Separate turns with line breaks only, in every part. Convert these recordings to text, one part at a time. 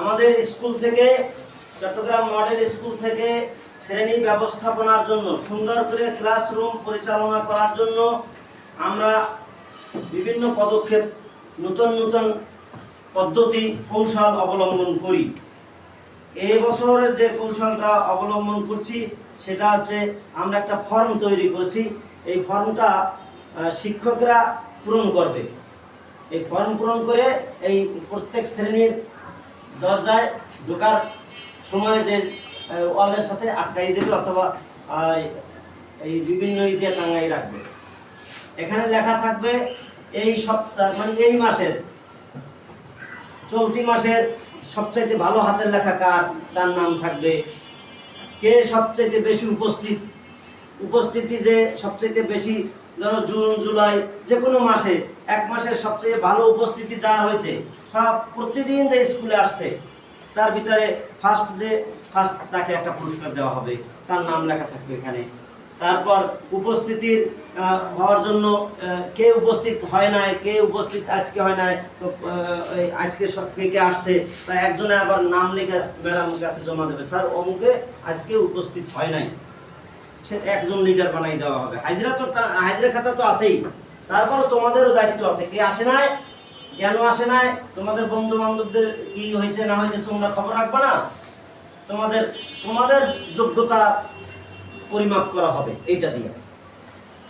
আমাদের স্কুল থেকে, Chittagong model school থেকে শ্রেণী ব্যবস্থাপনার জন্য, সুন্দর করে ক্লাসরুম পরিচালনা করার জন্য আমরা বিভিন্ন পদক্ষেপ, নতুন নতুন পদ্ধতি, কৌশল অবলম্বন করি। এই বছরের যে কৌশলটা অবলম্বন করছি সেটা হচ্ছে, আমরা একটা ফর্ম তৈরি করছি। এই ফর্মটা শিক্ষকরা পূরণ করবে। এই ফর্ম পূরণ করে এই প্রত্যেক শ্রেণীর দরজায় ঢোকার সময় যে ওয়ালের সাথে আটকাই দেবে, অথবা এই বিভিন্ন দিয়ে টাঙাই রাখবে। এখানে লেখা থাকবে এই সপ্তাহ, মানে এই মাসের, চলতি মাসের সবচাইতে ভালো হাতের লেখা কার, তার নাম থাকবে। কে সবচাইতে বেশি উপস্থিতি যে সবচাইতে বেশি, ধরো জুন জুলাই যে কোনো মাসে, এক মাসের সবচেয়ে ভালো উপস্থিতি যার হয়েছে, সব প্রতিদিন যে স্কুলে আসছে, তার ভিতরে ফার্স্ট তাকে একটা পুরস্কার দেওয়া হবে, তার নাম লেখা থাকবে এখানে। তারপর উপস্থিতির হওয়ার জন্য কে উপস্থিত হয় নাই, কে উপস্থিত আজকে হয় নাই, তো আজকে সব কে আসছে, তাই একজনে আবার নাম লিখে ম্যাডামের কাছে জমা দেবে, স্যার অমুকে আজকে উপস্থিত হয় নাই, সে একজন লিডার বানাই দেওয়া হবে। হাজিরা খাতা তো আছেই, তারপরও তোমাদেরও দায়িত্ব আছে, কে আসে নাই, কেন আসে নাই, তোমাদের বন্ধু বান্ধবদের কি হয়েছে না হয়েছে তোমরা খবর রাখবে না। তোমাদের যোগ্যতা পরিমাপ করা হবে এইটা দিয়ে,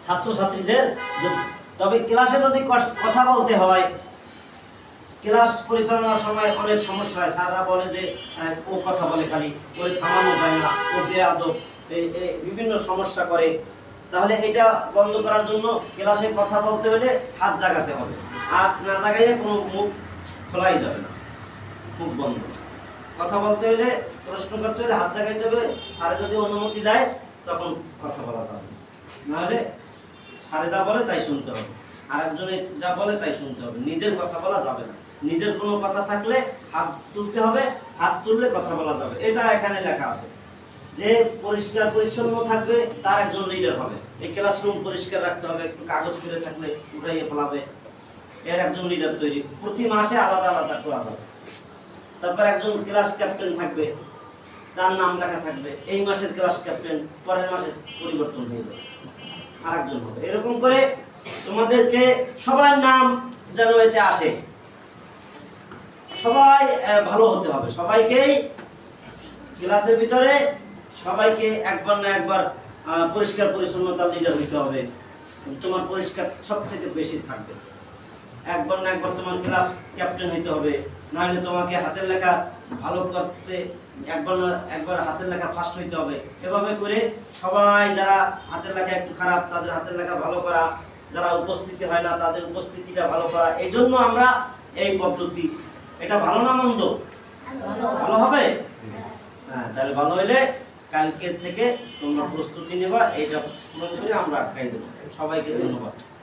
ছাত্রছাত্রীদের। তবে ক্লাসে যদি কথা বলতে হয়, ক্লাস পরিচালনার সময় অনেক সমস্যা হয়। স্যাররা বলে যে ও কথা বলে, খালি ওরে থামানো যায় না, ও বেয়াদব, বিভিন্ন সমস্যা করে। তাহলে এটা বন্ধ করার জন্য ক্লাসে কথা বলতে হলে হাত জাগাতে হবে। হাত না জাগাইলে কোনো মুখ খোলাই যাবে না, মুখ বন্ধ। কথা বলতে হলে, প্রশ্ন করতে হলে হাত জাগাইতে হবে। স্যারে যদি অনুমতি দেয় তখন কথা বলা যাবে, নাহলে স্যারে যা বলে তাই শুনতে হবে, আরেকজনে যা বলে তাই শুনতে হবে, নিজের কথা বলা যাবে না। নিজের কোনো কথা থাকলে হাত তুলতে হবে, হাত তুললে কথা বলা যাবে। এটা এখানে লেখা আছে। যে পরিষ্কার পরিচ্ছন্ন থাকবে তার একজন লিডার হবে। এই ক্লাসরুম পরিষ্কার রাখতে হবে, একটু কাগজ ফেলে থাকলে উঠাইয়ে ফেলাবে, এর একজন লিডার তৈরি। প্রতি মাসে আলাদা আলাদা করা হবে। তারপর একজন ক্লাস ক্যাপ্টেন থাকবে, তার নাম লেখা থাকবে। এই মাসের ক্লাস ক্যাপ্টেন পরের মাসে পরিবর্তন হয়ে যাবে, আরেকজন হবে। এরকম করে তোমাদেরকে সবার নাম যেন এতে আসে, সবাই ভালো হতে হবে। সবাইকেই ক্লাসের ভিতরে সবাইকে একবার না একবার পরিষ্কার পরিচ্ছন্নতার লিডার হইতে হবে। তোমার পরিষ্কার সবচেয়ে বেশি থাকবে। একবার না একবার তোমার ক্লাস ক্যাপ্টেন হইতে হবে, নাহলে তোমাকে হাতের লেখা ভালো করতে একবার না একবার হাতের লেখা ফার্স্ট হইতে হবে। এভাবে করে সবাই যারা হাতের লেখা একটু খারাপ, তাদের হাতের লেখা ভালো করা, যারা উপস্থিতি হয় না তাদের উপস্থিতিটা ভালো করা। এই জন্য আমরা এই পদ্ধতি, এটা ভালো না মন্দ? ভালো হবে। হ্যাঁ, তাহলে ভালো হইলে কালকে থেকে তোমরা প্রস্তুতি নেবা, এইটা পূরণ করে আমরা আটকাই দেবো। সবাইকে ধন্যবাদ।